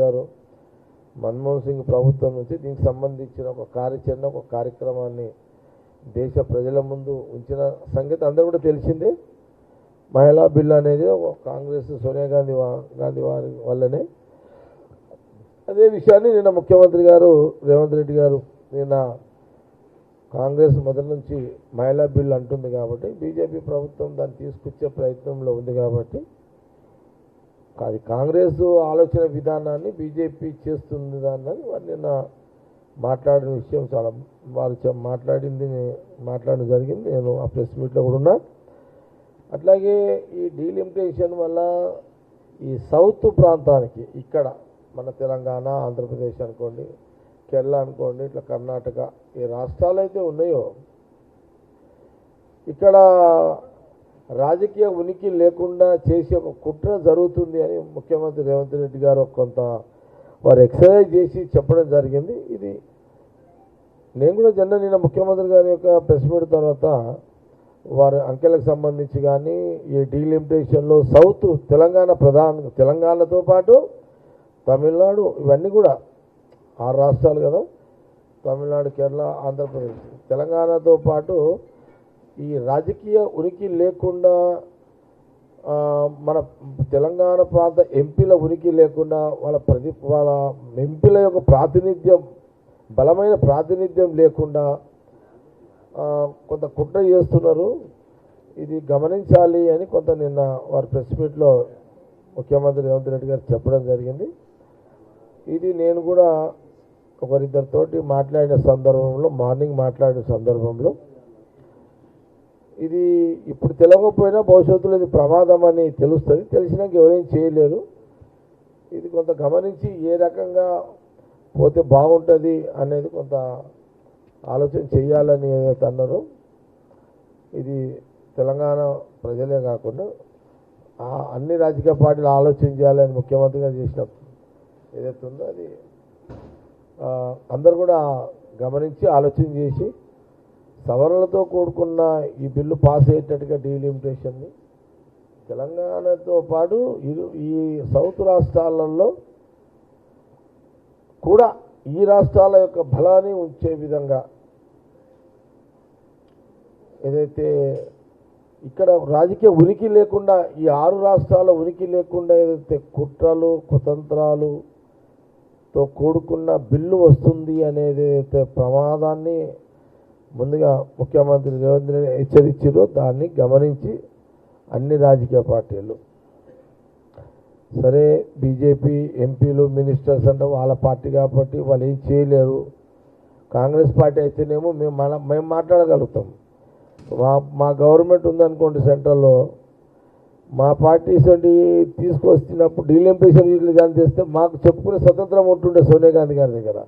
గారు మన్మోహన్ సింగ్ ప్రభుత్వం నుంచి దీనికి సంబంధించిన ఒక కార్యాచరణ ఒక కార్యక్రమాన్ని దేశ ప్రజల ముందు ఉంచిన సంగతి అందరూ కూడా తెలిసిందే. మహిళా బిల్లు అనేది కాంగ్రెస్ సోనియా గాంధీ వారి వల్లనే. అదే విషయాన్ని నిన్న ముఖ్యమంత్రి గారు రేవంత్ రెడ్డి గారు నిన్న కాంగ్రెస్ మొదటి నుంచి మహిళా బిల్లు అంటుంది కాబట్టి బీజేపీ ప్రభుత్వం దాన్ని తీసుకొచ్చే ప్రయత్నంలో ఉంది కాబట్టి అది కాంగ్రెస్ ఆలోచన విధానాన్ని బీజేపీ చేస్తుంది దాన్ని వారు నిన్న మాట్లాడిన విషయం చాలా వారు మాట్లాడడం జరిగింది. నేను ఆ ప్రెస్ మీట్లో కూడా ఉన్నా. అట్లాగే ఈ డీలిమిటేషన్ వల్ల ఈ సౌత్ ప్రాంతానికి ఇక్కడ మన తెలంగాణ ఆంధ్రప్రదేశ్ అనుకోండి కేరళ అనుకోండి ఇట్లా కర్ణాటక ఈ రాష్ట్రాలు అయితే ఉన్నాయో ఇక్కడ రాజకీయ ఉనికి లేకుండా చేసే ఒక కుట్ర జరుగుతుంది అని ముఖ్యమంత్రి రేవంత్ రెడ్డి గారు కొంత వారు ఎక్సర్సైజ్ చేసి చెప్పడం జరిగింది. ఇది నేను కూడా నిన్న ముఖ్యమంత్రి గారి యొక్క ప్రెస్ మీట్ తర్వాత వారి అంకెలకు సంబంధించి కానీ ఈ డీలిమిటేషన్లో సౌత్ తెలంగాణతో పాటు తమిళనాడు ఇవన్నీ కూడా 6 రాష్ట్రాలు కదా, తమిళనాడు కేరళ ఆంధ్రప్రదేశ్ తెలంగాణతో పాటు ఈ రాజకీయ ఉనికి లేకుండా మన తెలంగాణ ప్రాంత ఎంపీల ఉనికి లేకుండా వాళ్ళ ఎంపీల యొక్క ప్రాతినిధ్యం బలమైన ప్రాతినిధ్యం లేకుండా కొంత కుట్ర చేస్తున్నారు. ఇది గమనించాలి అని కొంత నిన్న వారి ప్రెస్ మీట్లో ముఖ్యమంత్రి రేవంత్ రెడ్డి గారు చెప్పడం జరిగింది. ఇది నేను కూడా ఒకరిద్దరితోటి మాట్లాడిన సందర్భంలో మార్నింగ్ మాట్లాడిన సందర్భంలో ఇది ఇప్పుడు తెలియకపోయినా భవిష్యత్తులో ఇది ప్రమాదం అని తెలుస్తుంది. తెలిసినాక ఎవరేం చేయలేరు. ఇది కొంత గమనించి ఏ రకంగా పోతే బాగుంటుంది అనేది కొంత ఆలోచన చేయాలని ఏదైతే అన్నారో ఇది తెలంగాణ ప్రజలే కాకుండా అన్ని రాజకీయ పార్టీలు ఆలోచన చేయాలని ముఖ్యమంత్రిగా చేసిన ఏదైతే ఉందో అది అందరు కూడా గమనించి ఆలోచన చేసి సవరణలతో కూడుకున్న ఈ బిల్లు పాస్ అయ్యేటట్టుగా డీలిమిటేషన్ని తెలంగాణతో పాటు ఈ సౌత్ రాష్ట్రాలలో కూడా ఈ రాష్ట్రాల యొక్క బలాన్ని ఉంచే విధంగా ఏదైతే ఇక్కడ రాజకీయ ఉనికి లేకుండా ఈ 6 రాష్ట్రాల ఉనికి లేకుండా ఏదైతే కుట్రలు కుతంత్రాలుతో కూడుకున్న బిల్లు వస్తుంది అనేది అయితే ప్రమాదాన్ని ముందుగా ముఖ్యమంత్రి రేవంత్ రెడ్డి హెచ్చరించారో దాన్ని గమనించి అన్ని రాజకీయ పార్టీలు సరే బీజేపీ ఎంపీలు మినిస్టర్స్ అంటే వాళ్ళ పార్టీ కాబట్టి వాళ్ళు ఏం చేయలేరు. కాంగ్రెస్ పార్టీ అయితేనేమో మేము మాట్లాడగలుగుతాం. మా గవర్నమెంట్ ఉందనుకోండి సెంట్రల్లో మా పార్టీస్ తీసుకొచ్చినప్పుడు డీలిమిటేషన్ వీళ్ళు దాన్ని చేస్తే మాకు చెప్పుకునే స్వతంత్రం ఉంటుండే సోనియా గాంధీ గారి దగ్గర.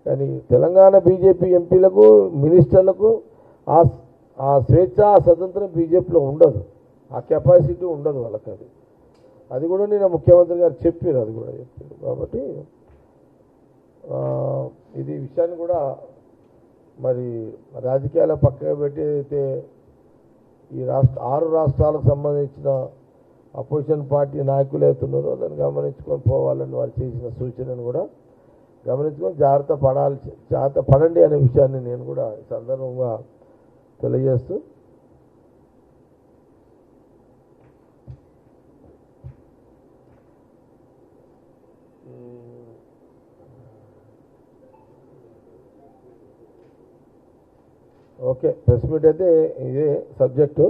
కానీ తెలంగాణ బీజేపీ ఎంపీలకు మినిస్టర్లకు ఆ స్వేచ్ఛ ఆ స్వతంత్రం బీజేపీలో ఉండదు. ఆ కెపాసిటీ ఉండదు వాళ్ళకి. అది కూడా నేను ముఖ్యమంత్రి గారు చెప్పారు. అది కూడా చెప్పారు కాబట్టి ఇది విషయాన్ని కూడా మరి రాజకీయాల పక్కన పెట్టి అయితే ఈ 6 రాష్ట్రాలకు సంబంధించిన అపోజిషన్ పార్టీ నాయకులు అవుతున్నారో దాన్ని గమనించుకొని పోవాలని వారు చేసిన సూచనను కూడా గమనించుకొని జాగ్రత్త పడండి అనే విషయాన్ని నేను కూడా ఈ సందర్భంగా తెలియజేస్తూ ఓకే ప్రెస్ మీట్ అయితే ఇదే సబ్జెక్టు.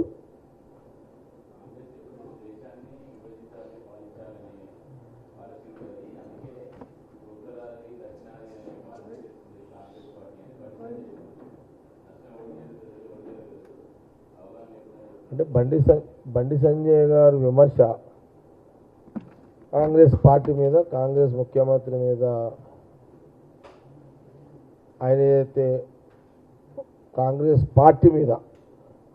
అంటే బండి సంజయ్ గారు విమర్శ కాంగ్రెస్ పార్టీ మీద కాంగ్రెస్ ముఖ్యమంత్రి మీద ఆయన ఏదైతే కాంగ్రెస్ పార్టీ మీద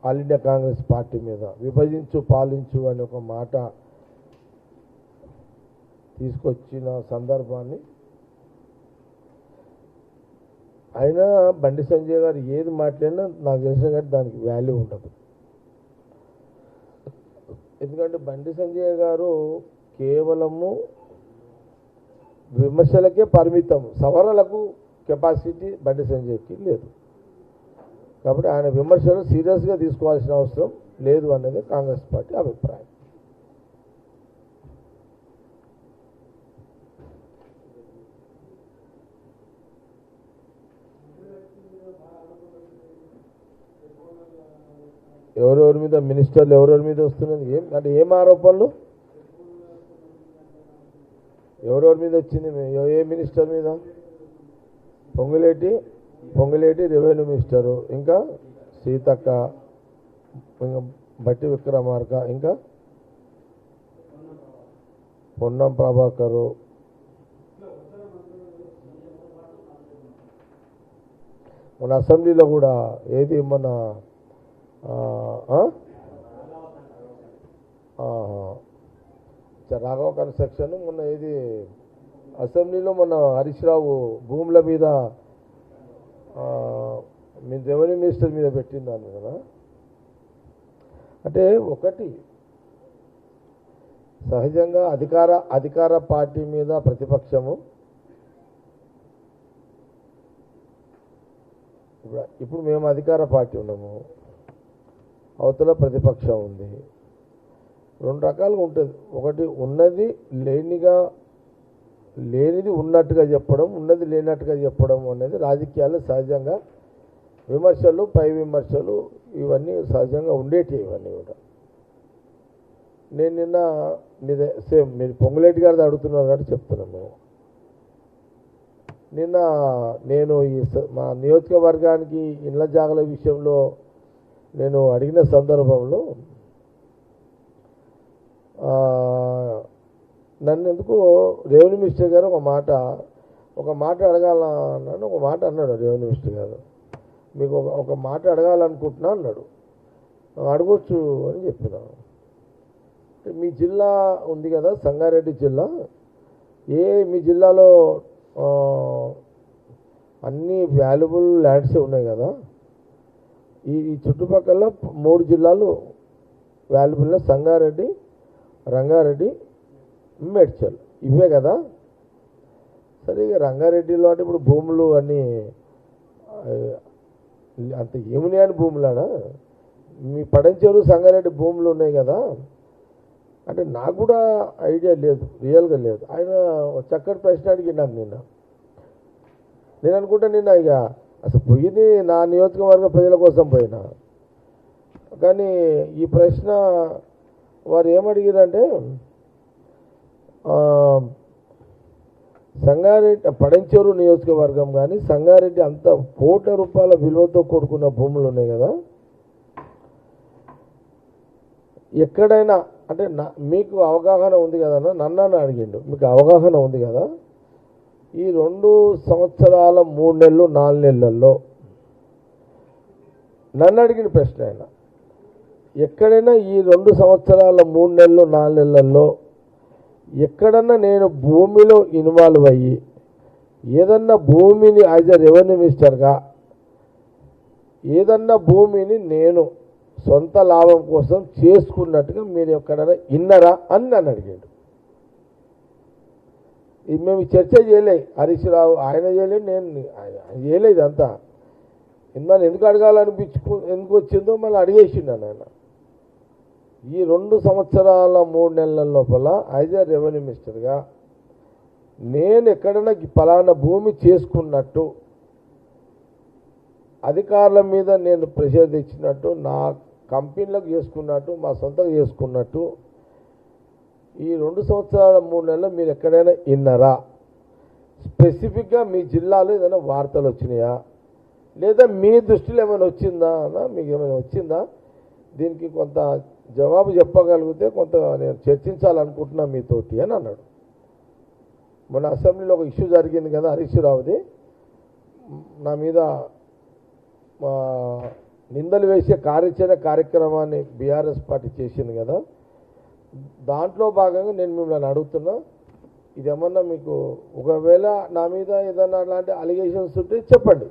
ఆల్ ఇండియా కాంగ్రెస్ పార్టీ మీద విభజించు పాలించు అనే ఒక మాట తీసుకొచ్చిన సందర్భాన్ని అయినా బండి సంజయ్ గారు ఏది మాట్లాడినా నాకు తెలిసిన కానీ దానికి వాల్యూ ఉండదు. ఎందుకంటే బండి సంజయ్ గారు కేవలము విమర్శలకే పరిమితం, సవరణలకు కెపాసిటీ బండి సంజయ్కి లేదు. కాబట్టి ఆయన విమర్శలు సీరియస్గా తీసుకోవాల్సిన అవసరం లేదు అనేది కాంగ్రెస్ పార్టీ అభిప్రాయం. ఎవరెవరి మీద మినిస్టర్లు ఎవరెవరి మీద వస్తున్నది అంటే ఏం ఆరోపణలు ఎవరెవరి మీద వచ్చింది? ఏ మినిస్టర్ మీద? పొంగులేటి రెవెన్యూ మినిస్టరు, ఇంకా సీతక్క, ఇంకా బట్టి విక్రమార్క, ఇంకా పొన్నం ప్రభాకరు, మన అసెంబ్లీలో కూడా ఏది మన రాఘవ కన్స్ట్రక్షన్ మొన్న ఏది అసెంబ్లీలో మొన్న హరీష్ రావు భూముల మీద మీ రెవెన్యూ మినిస్టర్ మీద పెట్టిందాన్ని కదా. అంటే ఒకటి సహజంగా అధికార పార్టీ మీద ప్రతిపక్షము, ఇప్పుడు మేము అధికార పార్టీ ఉన్నాము, అవతల ప్రతిపక్షం ఉంది. రెండు రకాలుగా ఉంటుంది. ఒకటి ఉన్నది లేనిది ఉన్నట్టుగా చెప్పడం, ఉన్నది లేనట్టుగా చెప్పడం అనేది రాజకీయాల్లో సహజంగా విమర్శలు, పై విమర్శలు ఇవన్నీ సహజంగా ఉండేటివి. ఇవన్నీ కూడా నేను నిన్న సేమ్ మీరు పొంగులేటి గారిది అడుగుతున్నారు కాబట్టి చెప్తున్నాను. నిన్న నేను మా నియోజకవర్గానికి ఇళ్ల జాగల విషయంలో నేను అడిగిన సందర్భంలో నన్ను ఎందుకు రెవెన్యూ మినిస్టర్ గారు ఒక మాట అడగాలన్నాను. ఒక మాట అన్నాడు రెవెన్యూ మినిస్టర్ గారు, మీకు ఒక మాట అడగాలనుకుంటున్నా అన్నాడు. అడగొచ్చు అని చెప్పినా. మీ జిల్లా ఉంది కదా సంగారెడ్డి జిల్లా, మీ జిల్లాలో అన్ని వాల్యుబుల్ ల్యాండ్సే ఉన్నాయి కదా, ఈ చుట్టుపక్కల 3 జిల్లాలు వాల్యుబుల్, సంగారెడ్డి, రంగారెడ్డి, మేడ్చల్, ఇవే కదా. సరే ఇక రంగారెడ్డిలో అంటే ఇప్పుడు భూములు అన్నీ అంత ఏమున్నాయని భూములానా? మీ పడంచెరు సంగారెడ్డి భూములు ఉన్నాయి కదా అంటే నాకు కూడా ఐడియా లేదు, రియల్గా లేదు. ఆయన చక్కటి ప్రశ్న అడిగినాను నేను అనుకుంటా నిన్న ఇక అసలు పోయింది నా నియోజకవర్గ ప్రజల కోసం పోయినా. కానీ ఈ ప్రశ్న వారు ఏమడిగారంటే సంగారెడ్డి పడంచెరు నియోజకవర్గం కానీ సంగారెడ్డి అంత కోట్ల రూపాయల విలువతో కూడుకున్న భూములు ఉన్నాయి కదా, ఎక్కడైనా అంటే మీకు అవగాహన ఉంది కదా, నన్ను అడిగిండు, మీకు అవగాహన ఉంది కదా, ఈ 2 సంవత్సరాల 3 నెలలు 4 నెలల్లో నన్ను అడిగిన ప్రశ్న ఆయన, ఎక్కడైనా ఈ 2 సంవత్సరాల 3 నెలలు 4 నెలల్లో ఎక్కడన్నా నేను భూమిలో ఇన్వాల్వ్ అయ్యి ఏదన్నా భూమిని యాజ్ ఎ రెవెన్యూ మినిస్టర్గా ఏదన్నా భూమిని నేను సొంత లాభం కోసం చేసుకున్నట్టుగా మీరు ఎక్కడైనా ఇన్నరా అని నన్ను అడిగాడు. ఇది మేము చర్చ చేయలే, హరీష్ రావు ఆయన చేయలేదు, నేను చేయలేదు. ఇదంతా మళ్ళీ ఎందుకు ఎందుకు వచ్చిందో మళ్ళీ అడిగేసిండు ఆయన. ఈ 2 సంవత్సరాల 3 నెలల లోపల యాజ్ ఎ రెవెన్యూ మినిస్టర్గా నేను ఎక్కడైనా పలానా భూమి చేసుకున్నట్టు, అధికారుల మీద నేను ప్రెషర్ తెచ్చినట్టు, నా కంపెనీలకు చేసుకున్నట్టు, మా సొంతంగా చేసుకున్నట్టు ఈ 2 సంవత్సరాల 3 నెలలు మీరు ఎక్కడైనా ఇన్నరా? స్పెసిఫిక్గా మీ జిల్లాలో ఏదైనా వార్తలు వచ్చినాయా, లేదా మీ దృష్టిలో ఏమైనా వచ్చిందా అన్న, మీకు ఏమైనా వచ్చిందా? దీనికి కొంత జవాబు చెప్పగలిగితే కొంత నేను చర్చించాలనుకుంటున్నా మీతోటి అని అన్నాడు. మొన్న అసెంబ్లీలో ఒక ఇష్యూ జరిగింది కదా హరీష్ రావుది, నా మీద నిందలు వేసే కార్యక్రమాన్ని బీఆర్ఎస్ పార్టీ చేసింది కదా, దాంట్లో భాగంగా నేను మిమ్మల్ని అడుగుతున్నా, ఇదేమన్నా మీకు ఒకవేళ నా మీద ఏదన్నా అలాంటి అలిగేషన్స్ ఉంటే చెప్పండి,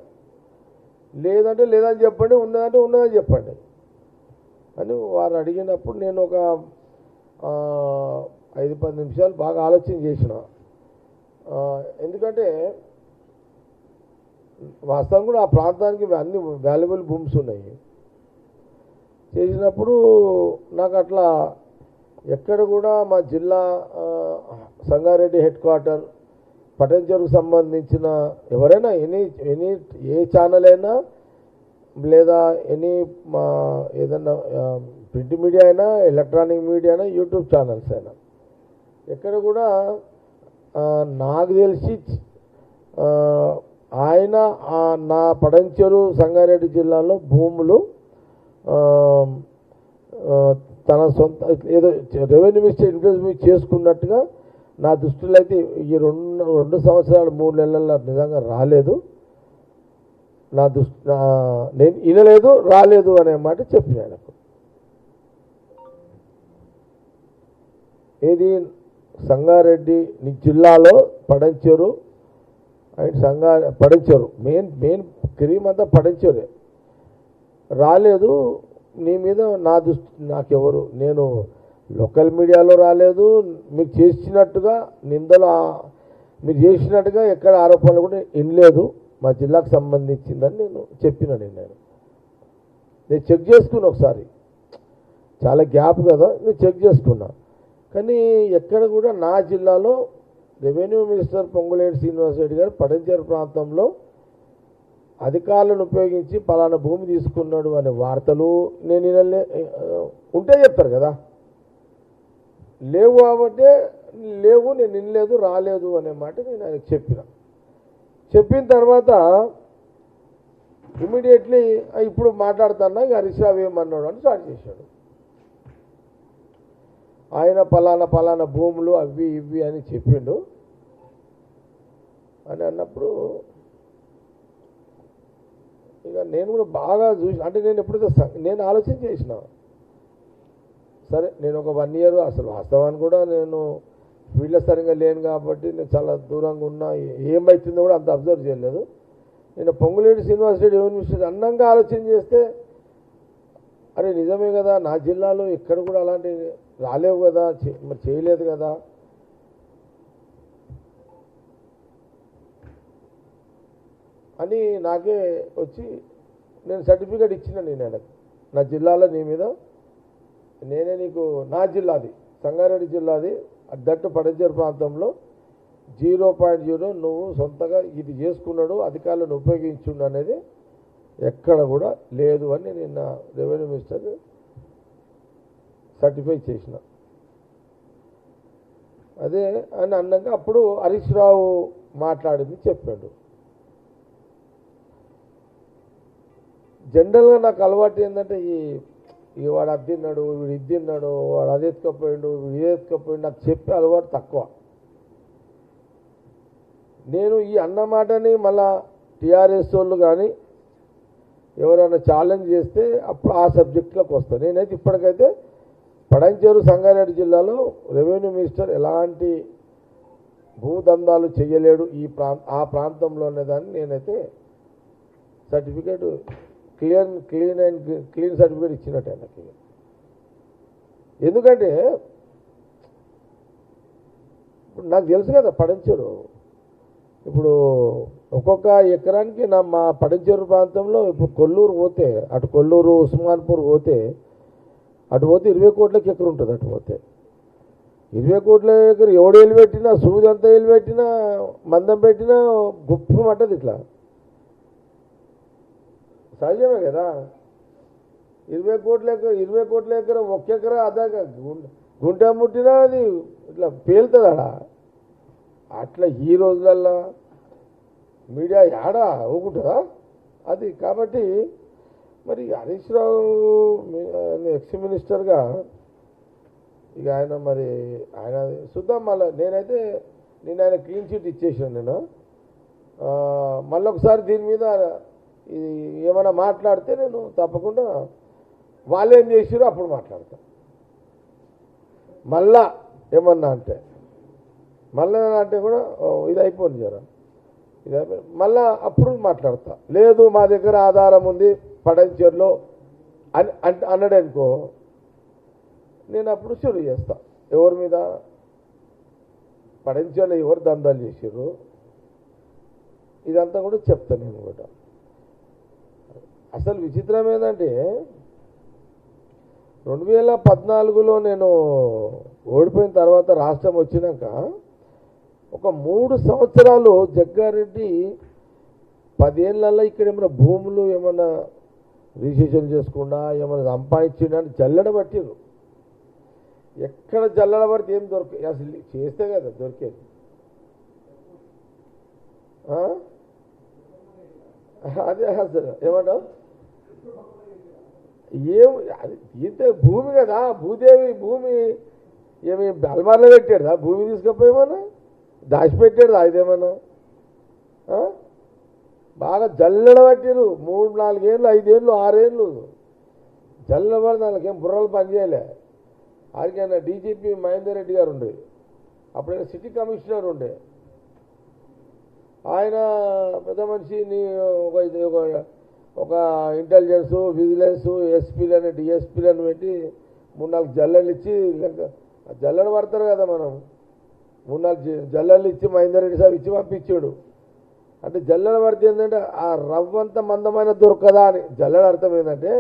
లేదంటే లేదని చెప్పండి, ఉన్నదంటే ఉన్నదని చెప్పండి అని వారు అడిగినప్పుడు నేను ఒక 5-10 నిమిషాలు బాగా ఆలోచన చేసిన. ఎందుకంటే వాస్తవం కూడా ఆ ప్రాంతానికి అన్ని వాల్యుబుల్ భూమ్స్ ఉన్నాయి. చేసినప్పుడు నాకు అట్లా ఎక్కడ కూడా మా జిల్లా సంగారెడ్డి హెడ్ క్వార్టర్ పటంచెరుకు సంబంధించిన ఎవరైనా ఎనీ ఏ ఛానల్ అయినా లేదా మా ఏదన్నా ప్రింట్ మీడియా అయినా ఎలక్ట్రానిక్ మీడియా అయినా యూట్యూబ్ ఛానల్స్ అయినా ఎక్కడ కూడా నాకు తెలిసి ఆయన నా పటంచెరు సంగారెడ్డి జిల్లాలో భూములు తన సొంత ఏదో రెవెన్యూ మినిస్టర్ ఇన్ఫ్లుయెన్స్ మీద చేసుకున్నట్టుగా నా దృష్టిలో అయితే ఈ 2 సంవత్సరాలు 3 నెలల్లో నిజంగా రాలేదు. నేను వినలేదు, రాలేదు అనే మాట చెప్పిన ఆయనకు. ఏది సంగారెడ్డి జిల్లాలో Patancheru and Patancheru main cream అంతా పటంచెరే రాలేదు. నీ మీద నాకెవరు నేను లోకల్ మీడియాలో రాలేదు. మీకు చేసినట్టుగా నిందలు మీరు చేసినట్టుగా ఎక్కడ ఆరోపణలు కూడా వినలేదు. మా జిల్లాకు సంబంధించిందని నేను నేను చెక్ చేసుకున్నా ఒకసారి, చాలా గ్యాప్ కదా, నేను చెక్ చేసుకున్నా. కానీ ఎక్కడ కూడా నా జిల్లాలో రెవెన్యూ మినిస్టర్ పొంగులేటి శ్రీనివాసరెడ్డి గారు పటంచెరు ప్రాంతంలో అధికారులను ఉపయోగించి పలానా భూమి తీసుకున్నాడు అనే వార్తలు నేను ఉంటే చెప్తారు కదా, లేవు కాబట్టి లేవు, నేను వినలేదు, రాలేదు అనే మాట నేను ఆయనకు చెప్పిన తర్వాత ఇమీడియట్లీ ఇప్పుడు మాట్లాడుతున్నా ఇక హరీష్ రావు ఏమన్నాడు అని స్టార్ట్ చేశాడు. ఆయన పలానా భూములు అవి ఇవి అని చెప్పిండు అని అన్నప్పుడు ఇక నేను కూడా బాగా చూసి, అంటే నేను ఎప్పుడైతే నేను ఆలోచన చేసిన, సరే నేను ఒక 1 year అసలు వాస్తవాన్ని కూడా నేను ఫీల్డ్లో సరిగ్గా లేను కాబట్టి నేను చాలా దూరంగా ఉన్నా, ఏమవుతుందో కూడా అంత అబ్జర్వ్ చేయలేదు. నేను పొంగులేటి శ్రీనివాసరెడ్డి యూనివర్సిటీ అన్నంగా ఆలోచన చేస్తే అరే నిజమే కదా, నా జిల్లాలో ఎక్కడ కూడా అలాంటి రాలేవు కదా, మరి చేయలేదు కదా. అని నాకే వచ్చి నేను సర్టిఫికేట్ ఇచ్చిన నేను నా జిల్లాలో నీ మీద నేనే నీకు నా జిల్లాది సంగారెడ్డి జిల్లాది దట్టు పటంచెరు ప్రాంతంలో 0.0 నువ్వు సొంతగా ఇది చేసుకున్నాడు, అధికారులను ఉపయోగించుండు అనేది ఎక్కడ కూడా లేదు అని నిన్న రెవెన్యూ మినిస్టర్ సర్టిఫై చేసిన. అదే అని అన్నాక అప్పుడు హరీష్ రావు మాట్లాడింది చెప్పాడు. జనరల్గా నాకు అలవాటు ఏంటంటే ఈ వాడు అది తిన్నాడు, వీడు ఇది తిన్నాడు, వాడు అది ఎత్తుకపోయాడు, వీడు ఇది ఎత్తుకపోయాడు, నాకు చెప్పే అలవాటు తక్కువ. నేను ఈ అన్నమాటని మళ్ళా టీఆర్ఎస్ వాళ్ళు కానీ ఎవరైనా ఛాలెంజ్ చేస్తే అప్పుడు ఆ సబ్జెక్టులోకి వస్తాను. నేనైతే ఇప్పటికైతే పటంచెరు సంగారెడ్డి జిల్లాలో రెవెన్యూ మినిస్టర్ ఎలాంటి భూదందాలు చేయలేడు ఆ ప్రాంతంలోనే దాన్ని నేనైతే సర్టిఫికేట్ క్లీన్ సర్టిఫికేట్ ఇచ్చినట్టు ఆయనకి. ఎందుకంటే ఇప్పుడు నాకు తెలుసు కదా పటంచెరు, ఇప్పుడు ఒక్కొక్క ఎకరానికి మా పటంచెరు ప్రాంతంలో ఇప్పుడు కొల్లూరు పోతే, అటు కొల్లూరు ఉస్మాన్పూర్ పోతే 20 కోట్లకి ఎకరం ఉంటుంది. అటు పోతే 20 కోట్ల ఎకరం ఎవడు వెళ్ళి పెట్టినా, సూది అంతా వెళ్ళి పెట్టినా, మందం పెట్టినా గుప్పమంటది. ఇట్లా సహజమే కదా. 20 కోట్ల ఎకరం ఒక్క ఎకరా అదాగా గుంట ముట్టినా అది ఇట్లా పేలుతుంది ఆడ. అట్లా ఈ రోజులల్లో మీడియా ఏడా ఊకుంటుందా అది. కాబట్టి మరి హరీష్ రావు ఎక్స్ మినిస్టర్గా ఇక ఆయన మరి ఆయన చూద్దాం. మళ్ళీ నేనైతే ఆయన క్లీన్ చిట్ ఇచ్చేసాను. నేను మళ్ళీ ఒకసారి దీని మీద ఇది ఏమైనా మాట్లాడితే నేను తప్పకుండా వాళ్ళు ఏం చేసారో అప్పుడు మాట్లాడతా. మళ్ళా ఏమన్నా అంటే కూడా ఇది అయిపోయింది జరా, ఇది అయిపోయి మళ్ళా అప్పుడు మాట్లాడతా. లేదు మా దగ్గర ఆధారం ఉంది పటంచెరులో అని అన్నాడనుకో, నేను అప్పుడు షురు చేస్తా. ఎవరి మీద పడించాలి ఎవరు దందాలు చేసారు ఇదంతా కూడా చెప్తాను నేను కూడా. అసలు విచిత్రం ఏంటంటే 2014లో నేను ఓడిపోయిన తర్వాత రాష్ట్రం వచ్చినాక ఒక 3 సంవత్సరాలు జగ్గారెడ్డి 10 ఏళ్ళల్లో ఇక్కడ ఏమైనా భూములు ఏమన్నా రిజిస్ట్రేషన్ చేసుకుండా ఏమైనా సంపాదించిండని జల్లెడ పట్టిరు. ఎక్కడ జల్లెడ పడితే ఏం దొరక అసలు చేస్తే కదా దొరికేది. అదే అసలు ఏమంటావు ఏం అది ఇంత భూమి కదా భూదేవి భూమి ఏమి అల్మార్లో పెట్టాడు భూమి తీసుకపోయేమన్నా దాచిపెట్టాడు ఇదేమన్నా బాగా జల్లెడ పట్టిరు 3-4 ఏళ్ళు 5 ఏళ్ళు 6 ఏళ్ళు జల్లెడ పడి దానికేం బుర్రలు పనిచేయలే. ఆడికైనా డీజీపీ మహేందర్ రెడ్డి గారు ఉండే అప్పుడైనా సిటీ కమిషనర్ ఉండే ఆయన పెద్ద మనిషిని ఒక ఇంటెలిజెన్స్ విజిలెన్స్ ఎస్పీలని డిఎస్పీలను పెట్టి 3-4 జల్లెలు ఇచ్చి జల్లెలు పడతారు కదా మనం 3-4 జల్లెలు ఇచ్చి మహేందర్ రెడ్డి సాబ్ ఇచ్చి పంపించాడు. అంటే జల్లెడ పడితే ఏంటంటే ఆ రవ్వంత మందమైన దొరకదా అని. జల్లెడ అర్థం ఏంటంటే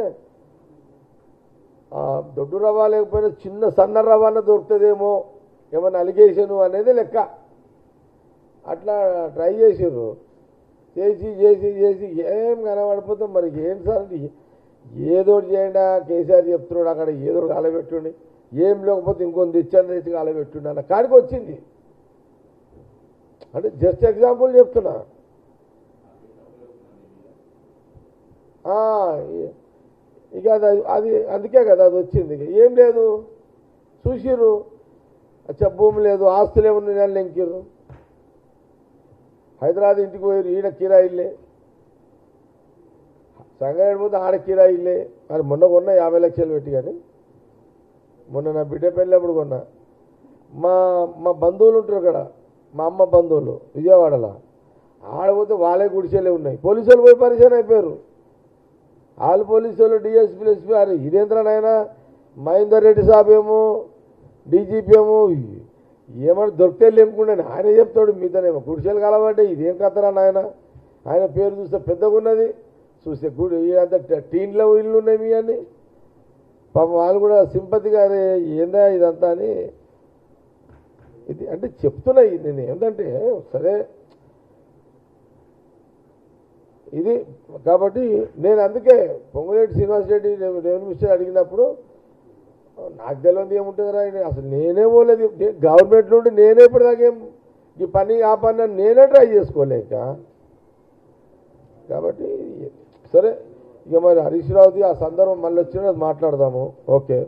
దొడ్డు రవ్వ లేకపోయినా చిన్న సన్న రవ్వన్న దొరుకుతుందేమో ఏమన్నా అలిగేషను అనేది లెక్క. అట్లా ట్రై చేసారు చేసి చేసి చేసి ఏం కనబడిపోతాం మరి ఏం సార్ ఏదోటి చేయండి కేసీఆర్ చెప్తున్నాడు అక్కడ ఏదోటి కాలబెట్టుండి ఏం లేకపోతే ఇంకొని తెచ్చి కాలబెట్టుండి అన్న కాడికి వచ్చింది. అంటే జస్ట్ ఎగ్జాంపుల్ చెప్తున్నా. ఇక అది అందుకే కదా అది వచ్చింది. ఏం లేదు చూసిర్రు అచ్చా భూమి లేదు ఆస్తులు ఏమన్నా నెలలు ఎంకిర్రు హైదరాబాద్ ఇంటికి పోయారు ఈడ కిరాయిల్లే సంగారెడ్డి పోతే ఆడ కిరాయిల్లే మరి మొన్న కొన్నా 50 లక్షలు పెట్టి కానీ మొన్న నా బిడ్డ పెళ్ళినప్పుడు కొన్నా. మా బంధువులు ఉంటారు అక్కడ మా అమ్మ బంధువులు విజయవాడలో ఆడపోతే వాళ్ళే గుడిసెలే ఉన్నాయి. పోలీసులు పోయి పరిచయం అయిపోయారు. వాళ్ళు పోలీసులు డిఎస్పీలు ఎస్పీ అరే ఇదేంద్రనైనా మహేందర్ రెడ్డి సాబ్ ఏమో డీజీపీ ఏమో ఏమన్నా దొరికితే లేకుండానే ఆయన చెప్తాడు మీతోనేమో గుడిసెలు కలవంటే ఇదేం కథరా నాయన ఆయన పేరు చూస్తే పెద్దగా ఉన్నది చూస్తే గుడి అంత టీన్లో ఇల్లు ఉన్నాయి మీ అని పాపం వాళ్ళు కూడా సింపతిగా అరే ఏందా ఇదంతా అని ఇది అంటే చెప్తున్నాయి. నేను ఏంటంటే సరే ఇది కాబట్టి నేను అందుకే పొంగులేటి శ్రీనివాసరెడ్డి రెవెన్యూ మినిస్టర్ అడిగినప్పుడు నాకు తెలియదు ఏముంటుందిరా అసలు నేనే పోలేదు గవర్నమెంట్ నుండి నేనే ఇప్పటిదాకేం ఈ పని ఆ పని నేనే ట్రై చేసుకోలేక కాబట్టి సరే ఇక మరి హరీష్ రావుది ఆ సందర్భం మళ్ళీ వచ్చినా అది మాట్లాడదాము. ఓకే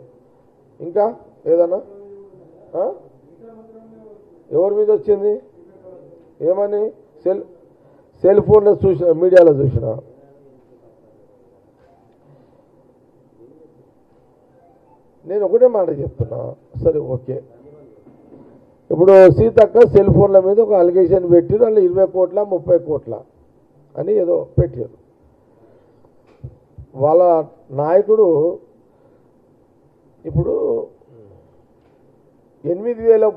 ఇంకా ఏదన్నా ఎవరి మీద వచ్చింది ఏమని సెల్ ఫోన్లో చూసిన మీడియాలో చూసిన నేను ఒకటే మాట చెప్తున్నా. సరే ఓకే ఇప్పుడు సీతక్క సెల్ ఫోన్ల మీద ఒక అలిగేషన్ పెట్టారు అందులో 20 కోట్ల 30 కోట్ల అని ఏదో పెట్టారు. వాళ్ళ నాయకుడు ఇప్పుడు 8,000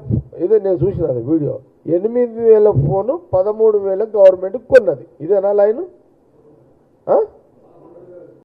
ఇదే నేను చూసిన అది వీడియో 8,000 ఫోను 13,000 గవర్నమెంట్ కొన్నది. ఇదేనా లైను?